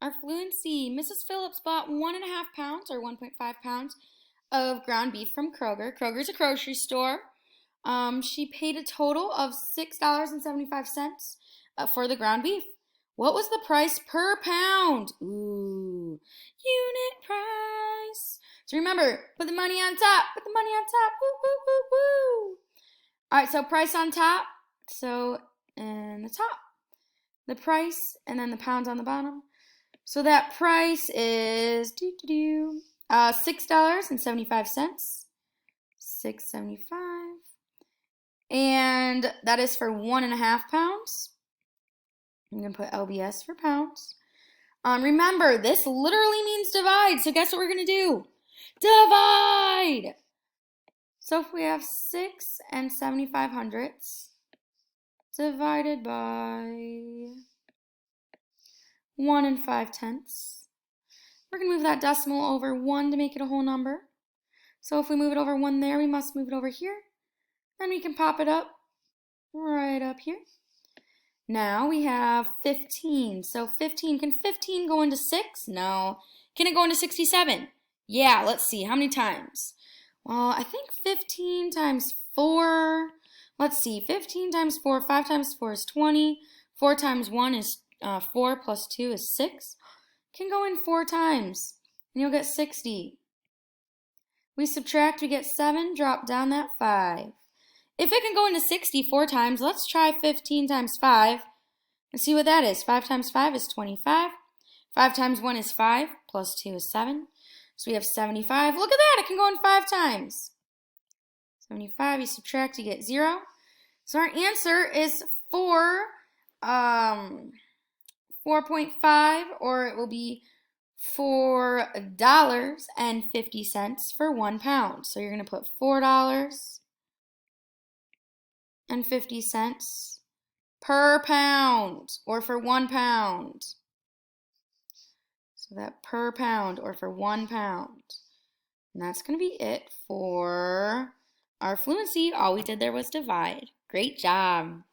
Our fluency. Mrs. Phillips bought 1.5 pounds or 1.5 pounds of ground beef from Kroger. Kroger's a grocery store. She paid a total of $6.75 for the ground beef. What was the price per pound? Ooh, unit price. So remember, put the money on top. Put the money on top. Woo, woo, woo, woo. All right, so price on top. So in the top, the price, and then the pounds on the bottom. So that price is $6.75. $6.75. And that is for 1.5 pounds. I'm going to put LBS for pounds. Remember, this literally means divide. So guess what we're going to do? Divide! So if we have 6.75 divided by 1.5. We're going to move that decimal over 1 to make it a whole number. So if we move it over 1 there, we must move it over here. Then we can pop it up right up here. Now we have 15. So 15, can 15 go into 6? No. Can it go into 67? Yeah, let's see. How many times? Well, I think 15 times 4. Let's see. 15 times 4. 5 times 4 is 20. 4 times 1 is 4 plus 2 is 6. Can go in 4 times. And you'll get 60. We subtract, we get 7. Drop down that 5. If it can go into 60 4 times, let's try 15 times 5 and see what that is. 5 times 5 is 25. 5 times 1 is 5, plus 2 is 7. So we have 75. Look at that, it can go in 5 times. 75, you subtract, you get 0. So our answer is 4.5, or it will be $4.50 for 1 pound. So you're going to put $4.50 per pound, or for 1 pound. So that per pound, or for 1 pound. And that's going to be it for our fluency. All we did there was divide. Great job.